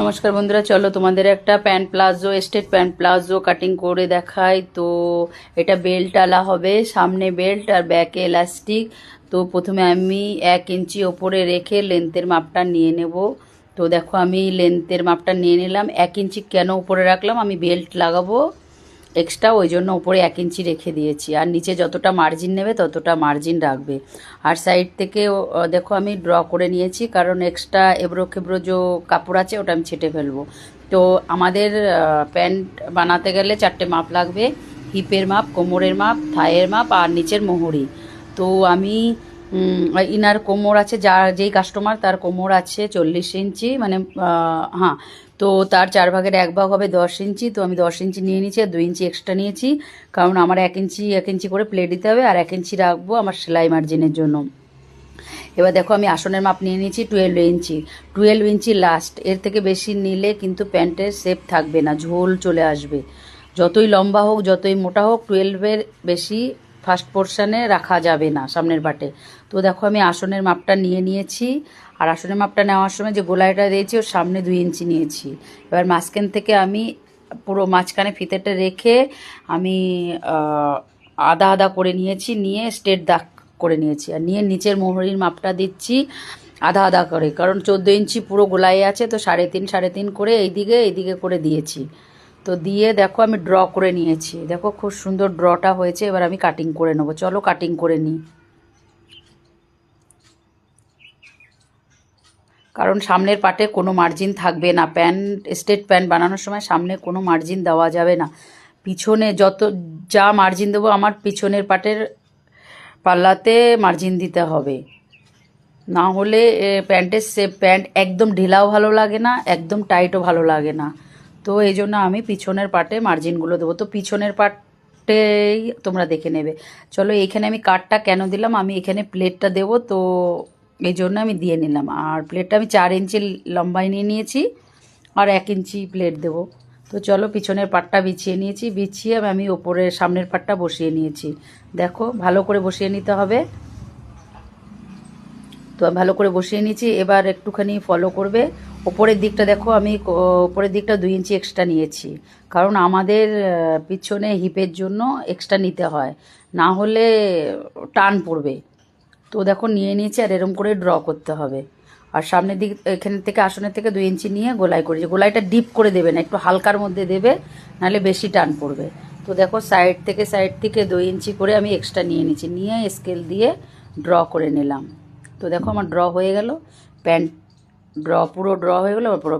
নমস্কার বন্ধুরা, চলো তোমাদের একটা pant palazzo, straight pant palazzo cutting করে দেখাই। তো এটা বেল্ট আলা হবে, সামনে বেল্ট আর ব্যাকে এলাস্টিক। তো প্রথমে আমি 1 ইঞ্চি ওপরে রেখে লেন্থের মাপটা নিয়ে নেব। তো দেখো আমি লেন্থের মাপটা নিয়ে নিলাম। 1 ইঞ্চি কেন উপরে রাখলাম, আমি বেল্ট লাগাবো এক্সট্রা, ওই জন্য উপরে 1 ইঞ্চি রেখে দিয়েছি। আর নিচে যতটা মার্জিন নেবে ততটা মার্জিন রাখবে। আর সাইড থেকে দেখো আমি ড্র করে নিয়েছি, কারণ এক্সট্রা এবড়ো খেবড়ো যে কাপড় আছে ওটা আমি ছেটে ফেলবো। তো আমাদের প্যান্ট বানাতে গেলে 4টে মাপ লাগবে: হিপের মাপ, কোমরের মাপ, থায়ের মাপ আর নিচের মোহরি। তো আমি ইনার কোমর আছে, যেই কাস্টমার তার কোমর আছে 40 ইঞ্চি, মানে হ্যাঁ, তো তার 1/4 হবে 10 ইঞ্চি। তো আমি 10 ইঞ্চি নিয়ে নিয়েছি আর 2 ইঞ্চি এক্সট্রা নিয়েছি, কারণ আমার 1 ইঞ্চি করে প্লেট দিতে হবে আর 1 ইঞ্চি রাখবো আমার সেলাই মার্জিনের জন্য। এবার দেখো আমি আসনের মাপ নিয়ে নিয়েছি 12 ইঞ্চি। 12 ইঞ্চি লাস্ট, এর থেকে বেশি নিলে কিন্তু প্যান্টের শেপ থাকবে না, ঝোল চলে আসবে। যতই লম্বা হোক যতই মোটা হোক, 12-এর বেশি ফার্স্ট পোর্শানে রাখা যাবে না সামনের পাটে। তো দেখো আমি আসনের মাপটা নিয়ে নিয়েছি। আর আসনের মাপটা নেওয়ার সময় যে গোলাইটা দিয়েছি ওর সামনে 2 ইঞ্চি নিয়েছি। এবার মাঝখান থেকে আমি পুরো মাঝখানে ফিতেটা রেখে আমি আধা আধা করে নিয়েছি, নিয়ে স্ট্রেট দাগ করে নিয়েছি। আর নিয়ে নিচের মোহরির মাপটা দিচ্ছি আধা আধা করে, কারণ 14 ইঞ্চি পুরো গোলাই আছে, তো 3.5 করে এইদিকে করে দিয়েছি। তো দিয়ে দেখো আমি ড্র করে নিয়েছি, দেখো খুব সুন্দর ড্রটা হয়েছে। এবার আমি কাটিং করে নেবো, চলো কাটিং করে নিই। কারণ সামনের পাটে কোনো মার্জিন থাকবে না, স্টেট প্যান্ট বানানোর সময় সামনে কোনো মার্জিন দেওয়া যাবে না। পিছনে যা মার্জিন দেবো আমার পিছনের পাটের পাল্লাতে মার্জিন দিতে হবে, না হলে প্যান্ট একদম ঢিলাও ভালো লাগে না, একদম টাইটও ভালো লাগে না। তো এই জন্য আমি পিছনের পাটে মার্জিনগুলো দেবো। তো পিছনের পাটেই তোমরা দেখে নেবে। চলো এইখানে আমি কাটটা কেন দিলাম, আমি এখানে প্লেটটা দেবো, তো এই জন্য আমি দিয়ে নিলাম। আর প্লেটটা আমি 4 ইঞ্চি লম্বায় নিয়ে নিয়েছি আর 1 ইঞ্চি প্লেট দেবো। তো চলো পিছনের পাটটা বিছিয়ে নিয়েছি, বিছিয়ে আমি ওপরের সামনের পাটটা বসিয়ে নিয়েছি। দেখো ভালো করে বসিয়ে নিতে হবে। তো আমি ভালো করে বসিয়ে নিয়েছি, এবার একটুখানি ফলো করবে। ওপরের দিকটা দেখো আমি ওপরের দিকটা 2 ইঞ্চি এক্সট্রা নিয়েছি, কারণ আমাদের পিছনে হিপের জন্য এক্সট্রা নিতে হয়, না হলে টান পড়বে। তো দেখো নিয়ে নিয়েছি, আর এরম করে ড্র করতে হবে। আর সামনের দিক এখান থেকে আসনের থেকে 2 ইঞ্চি নিয়ে গোলাই করেছি। গোলাইটা ডিপ করে দেবে না, একটু হালকার মধ্যে দেবে, নাহলে বেশি টান পড়বে। তো দেখো সাইড থেকে 2 ইঞ্চি করে আমি এক্সট্রা নিয়ে নিয়েছি, নিয়ে স্কেল দিয়ে ড্র করে নিলাম। তো দেখো আমার ড্র হয়ে গেল, প্যান্ট পুরো ড্র হয়ে গেলো। পুরো